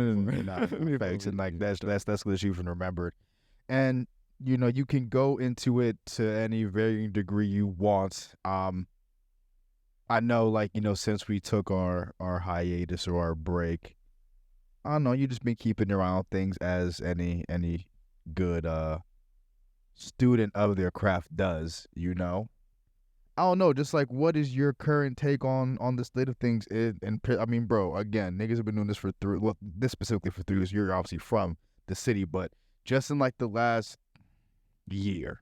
thanks. And like that's what you even remembered. And you can go into it to any varying degree you want. I know, like, since we took our hiatus or our break, I don't know, you just been keeping your eye on things as any good student of their craft does, I don't know, just like, what is your current take on the state of things? And I mean, bro, again, niggas have been doing this for this specifically for 3 years. You're obviously from the city, but just in like the last year,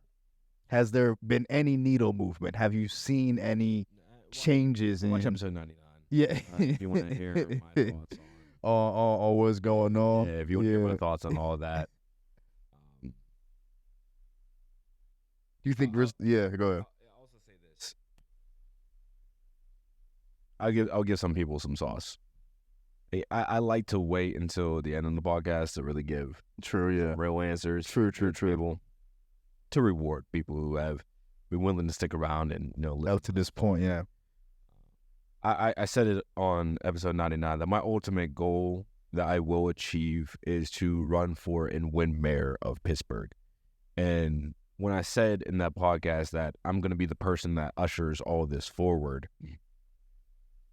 has there been any needle movement? Have you seen any changes in Watch episode 99. Yeah. If you want to hear my thoughts on what's going on. if you want to hear my thoughts on all that. You think go ahead. I'll also say this. I'll give some people some sauce. I like to wait until the end of the podcast to really give real answers. True. People, to reward people who have been willing to stick around and Up to this point, yeah. I said it on episode 99 that my ultimate goal that I will achieve is to run for and win mayor of Pittsburgh. And when I said in that podcast that I'm going to be the person that ushers all this forward,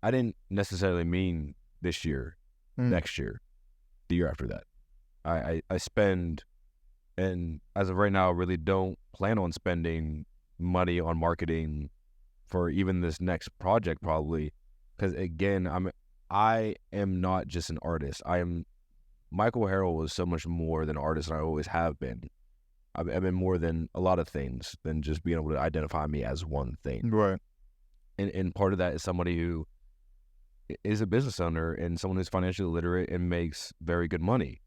I didn't necessarily mean this year, next year, the year after that. I spend, and as of right now, really don't plan on spending money on marketing for even this next project probably, because again, I am not just an artist. Michael Harrell is so much more than an artist, and I always have been. I've been more than a lot of things than just being able to identify me as one thing. Right. And part of that is somebody who is a business owner and someone who's financially literate and makes very good money.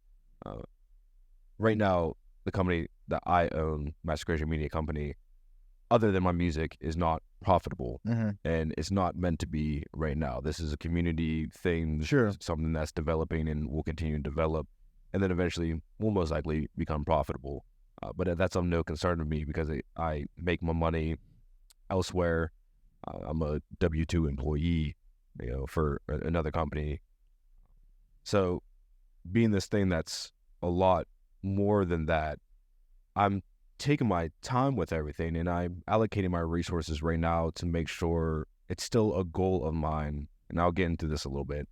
Right now, the company that I own, Master Media Company, other than my music, is not profitable, and it's not meant to be right now. This is a community thing, something that's developing and will continue to develop, and then eventually will most likely become profitable. But that's of no concern to me because I make my money elsewhere. I'm a W-2 employee, for another company. So being this thing that's a lot more than that, I'm taking my time with everything, and I'm allocating my resources right now to make sure it's still a goal of mine. And I'll get into this a little bit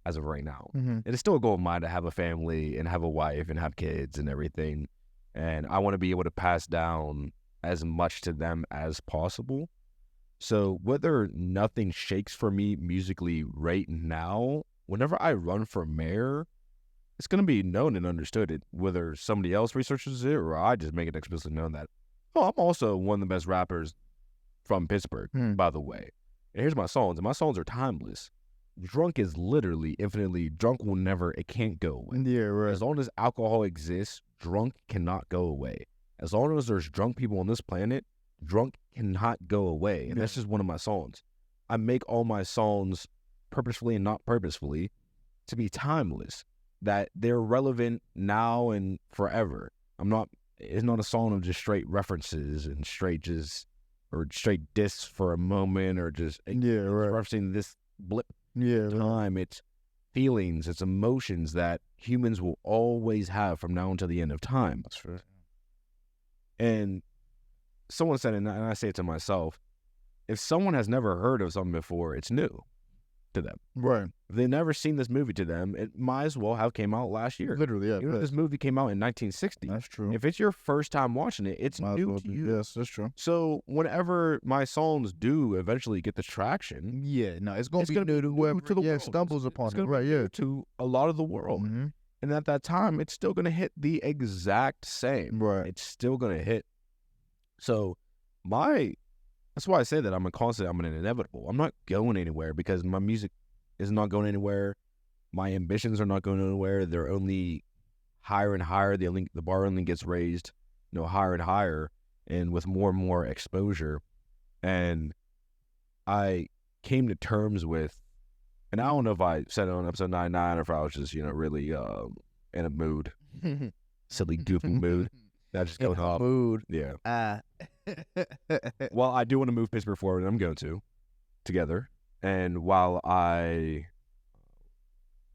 as of right now. It is still a goal of mine to have a family and have a wife and have kids and everything. And I want to be able to pass down as much to them as possible. So whether nothing shakes for me musically right now, whenever I run for mayor, it's going to be known and understood, whether somebody else researches it or I just make it explicitly known that, I'm also one of the best rappers from Pittsburgh, by the way. And here's my songs, and my songs are timeless. Drunk is literally infinitely, drunk will never, it can't go away. Yeah, right. As long as alcohol exists, drunk cannot go away. As long as there's drunk people on this planet, drunk cannot go away. And that's just one of my songs. I make all my songs purposefully and not purposefully to be timeless, that they're relevant now and forever. It's not a song of just straight references and straight diss for a moment or just referencing this blip time. It's feelings, it's emotions that humans will always have from now until the end of time. That's right. And someone said, and I say it to myself, if someone has never heard of something before, it's new to them. Right. If they've never seen this movie to them, it might as well have came out last year. Literally, yeah. This movie came out in 1960. That's true. If it's your first time watching it, it's new to you. Yes, that's true. So whenever my songs do eventually get the traction, it's going to be new to whoever to the world. stumbles upon it. Right, to a lot of the world. And at that time, it's still going to hit the exact same. Right. It's still going to hit. So that's why I say that I'm an inevitable. I'm not going anywhere because my music is not going anywhere. My ambitions are not going anywhere. They're only higher and higher. The bar only gets raised, higher and higher, and with more and more exposure. And I came to terms with, and I don't know if I said it on episode 99 or if I was just, really in a mood, silly, goofy mood. That just goes off. Mood. Yeah. Well, I do want to move Pittsburgh forward, and I'm going to, together. And while I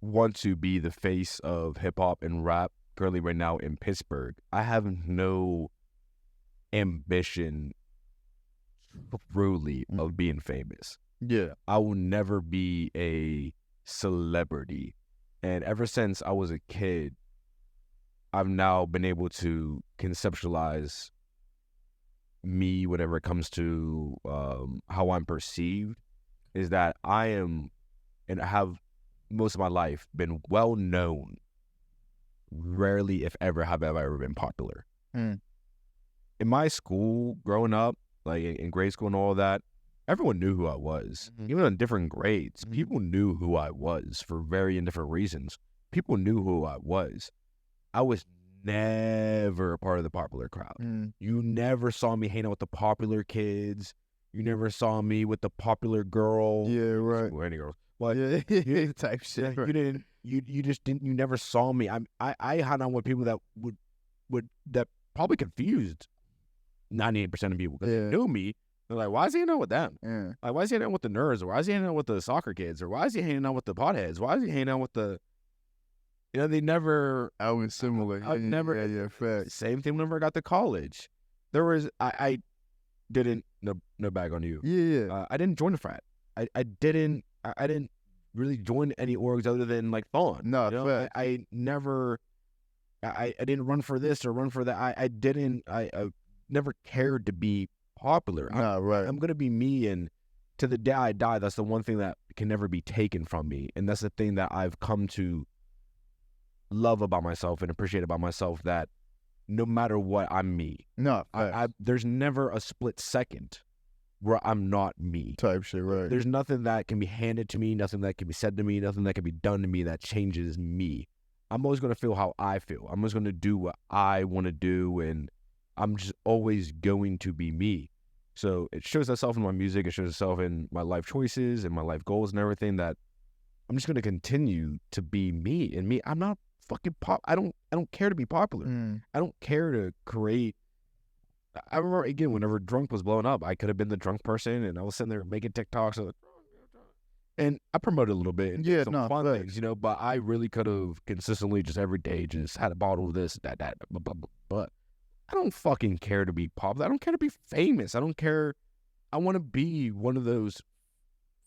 want to be the face of hip-hop and rap currently right now in Pittsburgh, I have no ambition truly of being famous. Yeah. I will never be a celebrity. And ever since I was a kid, I've now been able to conceptualize me whenever it comes to how I'm perceived, is that I am, and I have most of my life been well known. Rarely, if ever, have I ever been popular. And in my school growing up, like in grade school and all that, everyone knew who I was. Even in different grades, people knew who I was for varying different reasons. People knew who I was. I was never a part of the popular crowd. You never saw me hang out with the popular kids. You never saw me with the popular girl. Yeah, right. Or any girls. But Yeah, type shit. you didn't. You just didn't. You never saw me. I hung out with people that would that probably confused 98% of people because they knew me. They're like, why is he hanging out with them? Yeah. Like, why is he hanging out with the nerds? Or why is he hanging out with the soccer kids? Or why is he hanging out with the potheads? Why is he hanging out with the... they never... I was similar. I never... Yeah, fact. Same thing whenever I got to college. There was... I didn't... No bag on you. Yeah. I didn't join a frat. I didn't really join any orgs other than, like, fun. No, fact. I never... I didn't run for this or run for that. I never cared to be popular. Right. I'm gonna be me, and to the day I die, that's the one thing that can never be taken from me, and that's the thing that I've come to love about myself and appreciate about myself. That no matter what, I'm me. No, there's never a split second where I'm not me. Type shit, right? There's nothing that can be handed to me, nothing that can be said to me, nothing that can be done to me that changes me. I'm always gonna feel how I feel. I'm always gonna do what I want to do, and I'm just always going to be me. So it shows itself in my music. It shows itself in my life choices and my life goals and everything, that I'm just going to continue to be me. And me, I'm not fucking pop. I don't care to be popular. I don't care to create. I remember, again, whenever Drunk was blowing up, I could have been the drunk person, and I was sitting there making TikToks. And I promoted a little bit. And did some fun things, but I really could have consistently just every day just had a bottle of this, that, but I don't fucking care to be popular. I don't care to be famous. I don't care. I want to be one of those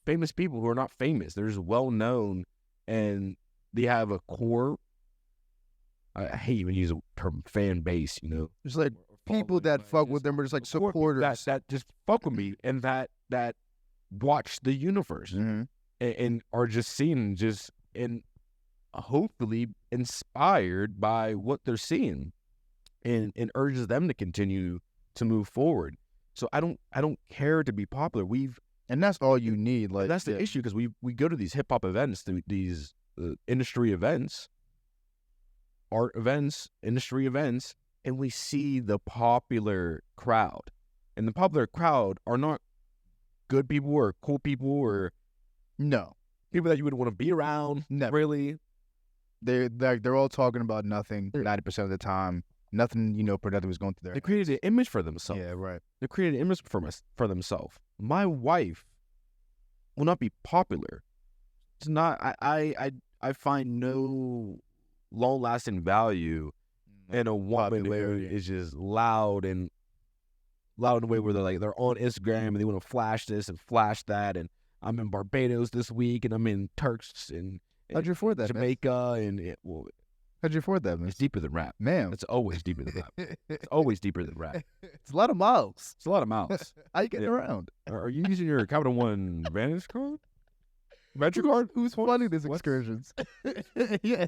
famous people who are not famous. They're just well known, and they have a core. I hate even use the term fan base. It's like people that fuck with them are just like supporters that just fuck with me, and that watch the universe and are just seen and hopefully inspired by what they're seeing. And urges them to continue to move forward. So I don't care to be popular. And that's all you need. Like, that's the issue, because we go to these hip hop events, these industry events, art events, industry events, and we see the popular crowd. And the popular crowd are not good people or cool people or people that you would want to be around. Never. Really, they're all talking about nothing 90% of the time. Nothing, productive is going through there. They created an image for themselves. Yeah, right. They created an image for themselves. My wife will not be popular. It's not. I find no long-lasting value in a woman who is just loud in a way where they're on Instagram and they want to flash this and flash that. And I'm in Barbados this week, and I'm in Turks and how'd you afford that, Jamaica, how'd you afford that, man? It's deeper than rap. Man. It's always deeper than rap. It's always deeper than rap. It's a lot of miles. It's a lot of miles. How you getting around? Are you using your Capital One Vantage card? Metro card? Who's funding these excursions? Yeah.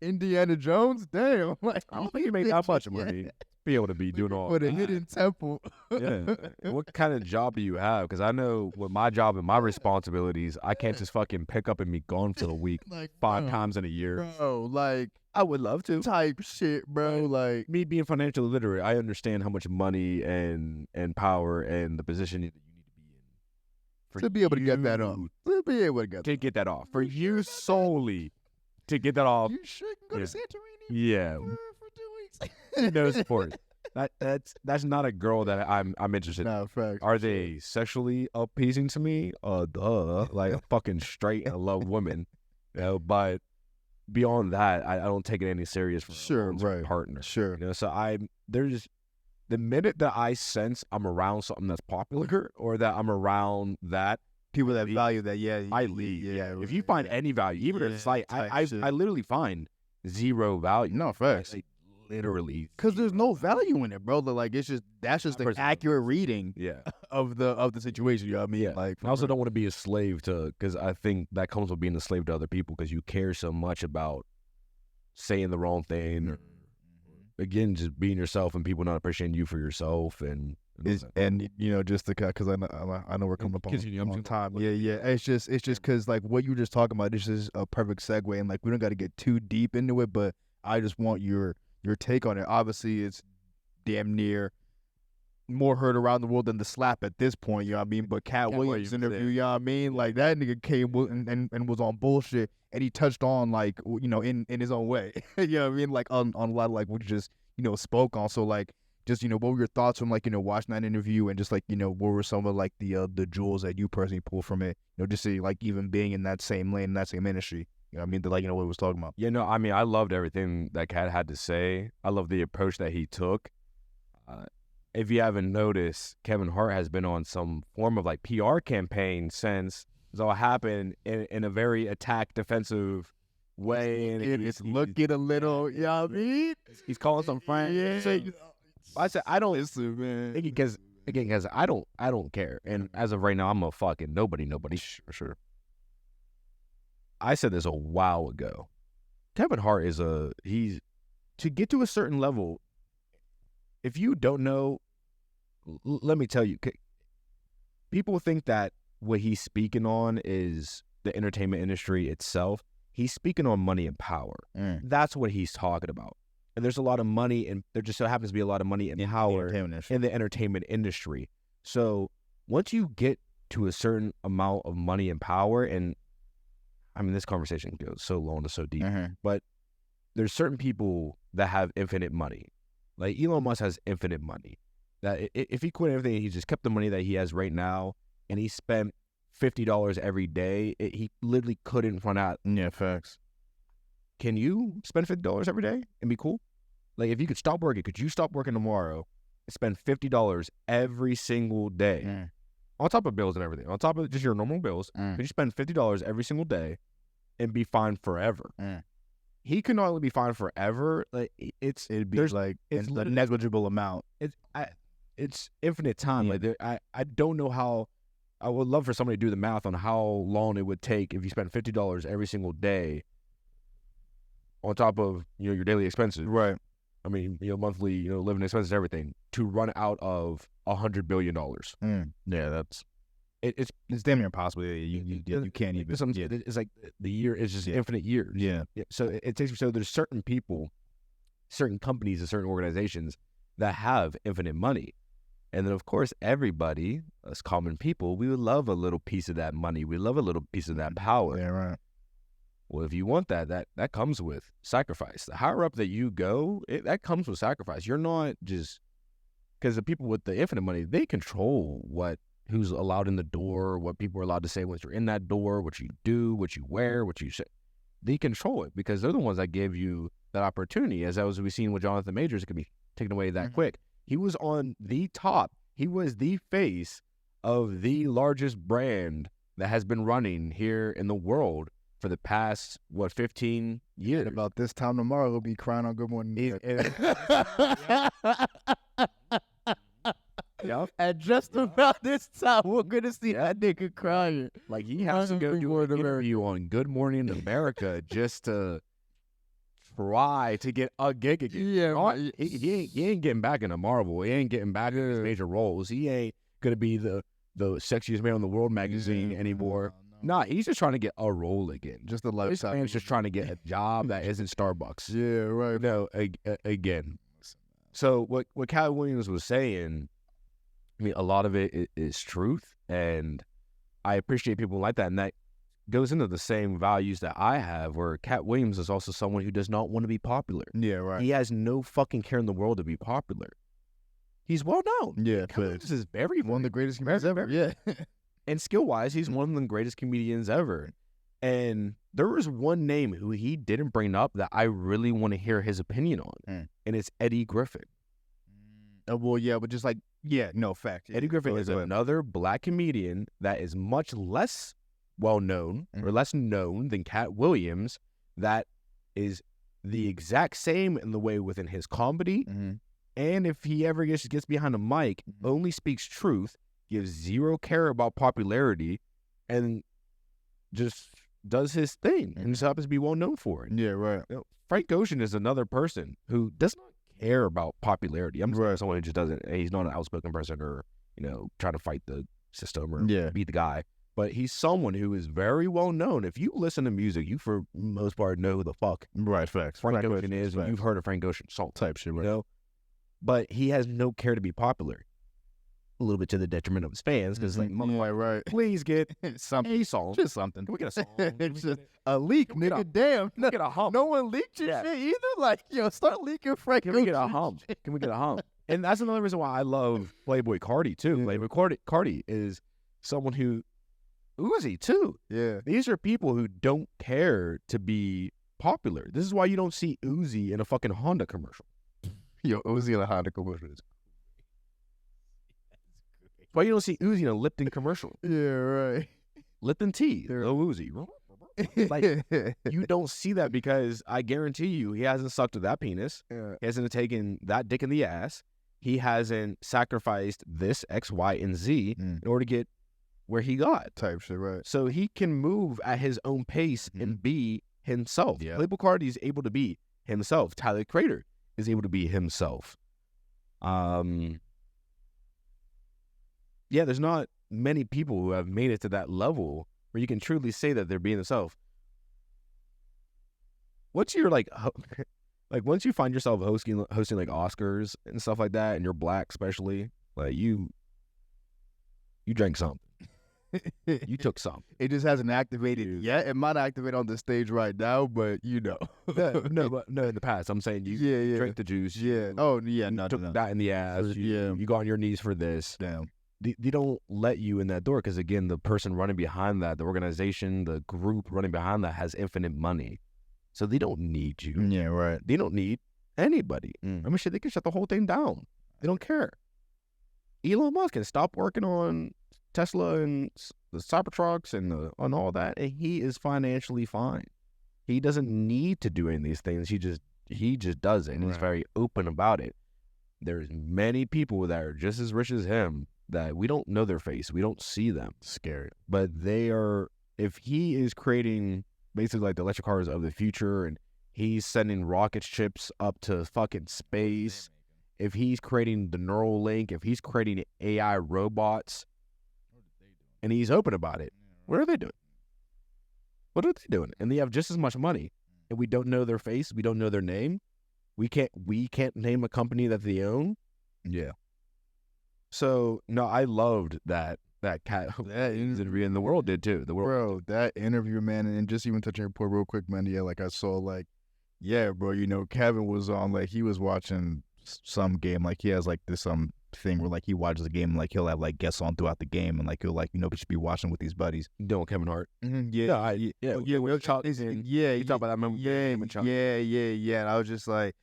Indiana Jones? Damn. I don't think you make that much money to be able to be doing all with that. a hidden temple. Yeah. What kind of job do you have? Because I know with my job and my responsibilities, I can't just fucking pick up and be gone for a week like, 5 times in a year. Bro, like, I would love to. Type shit, bro. Like, me being financially literate, I understand how much money and power and the position that you need to be in to be able to get that off. To be able to get that off. For you solely to get that off. You sure can go to Santorini? Yeah. For 2 weeks. No support. That's not a girl that I'm interested in. No, fact. Are they sexually appeasing to me? Duh. Like a fucking straight and love women. But beyond that, I don't take it any serious for a partner. Sure. So there's the minute that I sense I'm around something that's popular or that I'm around that people that value that, I leave. Yeah. If you find any value, even if it's like I literally find zero value. No, facts. Like, literally, because there's no value in it, bro. Like that's just an accurate reading. Of the situation. You know what I mean? Yeah. Like, I also don't want to be a slave to, because I think that comes with being a slave to other people, because you care so much about saying the wrong thing or again, just being yourself and people not appreciating you for yourself, and just because I know we're coming up on time. Yeah. It's just because like what you were just talking about. This is a perfect segue, and like we don't got to get too deep into it, but I just want your take on it. Obviously, it's damn near more heard around the world than the slap at this point, you know what I mean? But Cat Williams interview, you know what I mean? Like that nigga came and was on bullshit, and he touched on like in his own way, you know what I mean? Like on a lot of like what you just spoke on. So like just what were your thoughts from like watching that interview, and just like what were some of like the jewels that you personally pulled from it? Just say like even being in that same lane, in that same industry. You know what I mean? Like what he was talking about. Yeah, no, I mean I loved everything that Cat had to say. I love the approach that he took. If you haven't noticed, Kevin Hart has been on some form of like PR campaign since this all happened in a very attack defensive way. And it's looking a little, you know what I mean? He's calling some friends. Yeah. So, I said I don't listen, man. because I don't care. And as of right now, I'm a fucking nobody. Sure. I said this a while ago. Kevin Hart he's to get to a certain level. If you don't know, let me tell you, people think that what he's speaking on is the entertainment industry itself. He's speaking on money and power. That's what he's talking about. And there's a lot of money, and there just so happens to be a lot of money and power in the entertainment industry. So once you get to a certain amount of money and power, and I mean, this conversation goes so long and so deep, but there's certain people that have infinite money. Like Elon Musk has infinite money. That if he quit everything, he just kept the money that he has right now, and he spent $50 every day. He literally couldn't run out. Yeah, facts. Can you spend $50 every day and be cool? Like if you could stop working, could you stop working tomorrow and spend $50 every single day, on top of bills and everything, on top of just your normal bills? Could you spend $50 every single day and be fine forever? He could not only be fine forever. Like it's a negligible amount. It's infinite time. Yeah. Like I don't know how. I would love for somebody to do the math on how long it would take if you spent $50 every single day, on top of your daily expenses. Right. I mean monthly living expenses, everything, to run out of $100 billion. Yeah, that's. It's damn near impossible. You can't even. It's like the year is just infinite years. Yeah. So it takes. So there's certain people, certain companies, and certain organizations that have infinite money, and then of course everybody, us common people, we would love a little piece of that money. We love a little piece of that power. Yeah, right. Well, if you want that comes with sacrifice. The higher up that you go, that comes with sacrifice. You're not just because the people with the infinite money, they control who's allowed in the door, what people are allowed to say once you're in that door, what you do, what you wear, what you say. They control it because they're the ones that gave you that opportunity. As we've seen with Jonathan Majors, it could be taken away that quick. He was on the top. He was the face of the largest brand that has been running here in the world for the past, 15 years. And about this time tomorrow, he'll be crying on Good Morning. Yep. And just about this time, we're going to see that nigga crying. Like, he has to go do an interview on Good Morning America just to try to get a gig again. Yeah. He ain't getting back into Marvel. He ain't getting back into his major roles. He ain't going to be the sexiest man on the world magazine anymore. Nah, he's just trying to get a role again. Just a lifestyle. This man's just trying to get a job that isn't Starbucks. Yeah, right. No, again. So what Cat Williams was saying, I mean, a lot of it is truth, and I appreciate people like that, and that goes into the same values that I have, where Cat Williams is also someone who does not want to be popular. Yeah, right. He has no fucking care in the world to be popular. He's well known. Yeah, Cat Williams is very one of the greatest comedians ever. Yeah. And skill-wise, he's one of the greatest comedians ever. And there was one name who he didn't bring up that I really want to hear his opinion on, and it's Eddie Griffin. Well, yeah, but just like, no, fact. Eddie Griffin is another black comedian that is much less well-known or less known than Cat Williams, that is the exact same in the way within his comedy, and if he ever gets behind a mic, only speaks truth, gives zero care about popularity, and just does his thing, and just happens to be well known for it. Yeah, right. Frank Ocean is another person who does not care about popularity. I'm just someone who just doesn't. He's not an outspoken person or trying to fight the system or be the guy. But he's someone who is very well known. If you listen to music, you for the most part know who the fuck Facts. Frank Ocean is, and you've heard of Frank Ocean song type shit, right? You know, but he has no care to be popular. A little bit to the detriment of his fans, because right. Please get something, a song, just something. Can we get a song? It's just a leak, nigga. Damn, can we get a hump? No one leaked your shit either. Like, start leaking Frank. Can we get a hump? Can we get a hump? And that's another reason why I love Playboy Cardi too. Playboy Cardi is someone who Uzi too. Yeah, these are people who don't care to be popular. This is why you don't see Uzi in a fucking Honda commercial. Uzi in a Honda commercial. Why you don't see Uzi in a Lipton commercial? Yeah, right. Lipton tea, no Uzi. Like, you don't see that because I guarantee you he hasn't sucked to that penis. Yeah. He hasn't taken that dick in the ass. He hasn't sacrificed this X, Y, and Z in order to get where he got. Type shit, right. So he can move at his own pace and be himself. Yeah. Playboy Cardi is able to be himself. Tyler Creator is able to be himself. Yeah, there's not many people who have made it to that level where you can truly say that they're being themselves. What's your like once you find yourself hosting like Oscars and stuff like that, and you're black especially, like you drank something. You took something. It just hasn't activated yet. It might activate on the stage right now, but no, in the past. I'm saying you drank the juice. Yeah. Took that in the ass. You got on your knees for this. Damn. They don't let you in that door because, again, the person running behind that, the organization, the group running behind that has infinite money. So they don't need you. Yeah, right. They don't need anybody. I mean, shit, they can shut the whole thing down. They don't care. Elon Musk can stop working on Tesla and the Cybertrucks and all that, and he is financially fine. He doesn't need to do any of these things. He just does it, and he's very open about it. There's many people that are just as rich as him that we don't know their face. We don't see them. Scary. But they are, if he is creating basically like the electric cars of the future and he's sending rocket ships up to fucking space, if he's creating the neural link, if he's creating AI robots, and he's open about it, what are they doing? What are they doing? And they have just as much money, and we don't know their face. We don't know their name. We can't name a company that they own. Yeah. So no, I loved that cat interview, and the world did too. Bro, that interview, man, and just even touching your point real quick, man. Yeah, like I saw, like, yeah, bro. Kevin was on, like, he was watching some game, like he has like this thing where like he watches the game, and like he'll have like guests on throughout the game, and like he'll like we should be watching with these buddies. Doing Kevin Hart. Yeah. We'll talk. Yeah, you talk about that moment. Yeah. And I was just like,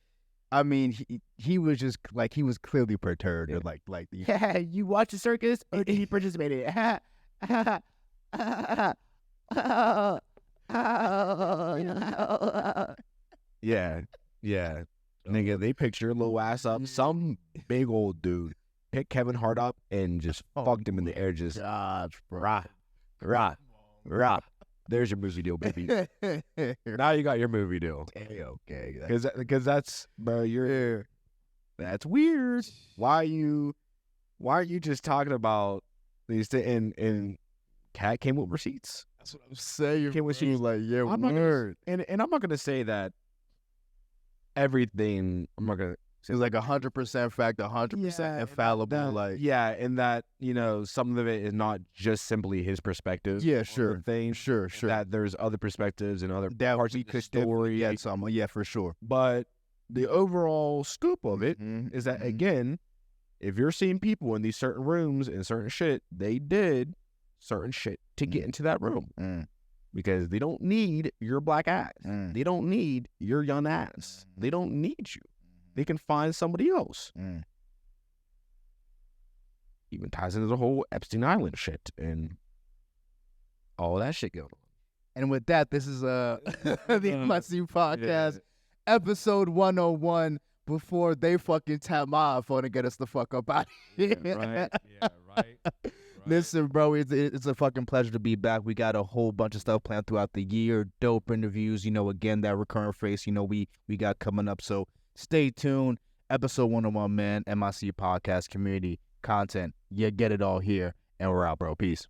I mean, he was just like, he was clearly perturbed. Yeah. Like yeah, you watch the circus or did you participate in it? Yeah. Nigga, they picked your little ass up. Some big old dude picked Kevin Hart up and just fucked him in the air. Just rah. There's your movie deal, baby. Now you got your movie deal. Okay. Because that's, bro, that's weird. Why are you just talking about these things? And Cat came with receipts. That's what I'm saying. Came with receipts. Like, yeah, word. And I'm not gonna say that everything. I'm not gonna. It's like 100% fact, 100% infallible. And that some of it is not just simply his perspective. Yeah, sure. Sure. That there's other perspectives and other parts of the story. Yeah, for sure. But the overall scoop of it is that, again, if you're seeing people in these certain rooms and certain shit, they did certain shit to get into that room. Because they don't need your black ass. They don't need your young ass. They don't need you. They can find somebody else. Even ties into the whole Epstein Island shit and all that shit going on. And with that, this is the MSU podcast, episode 101. Before they fucking tap my iPhone and get us the fuck up out of here. Right. Listen, bro, it's a fucking pleasure to be back. We got a whole bunch of stuff planned throughout the year. Dope interviews, again, that recurrent face, we got coming up. So stay tuned. episode 101, man. MIC podcast community content. You get it all here, and we're out, bro. Peace.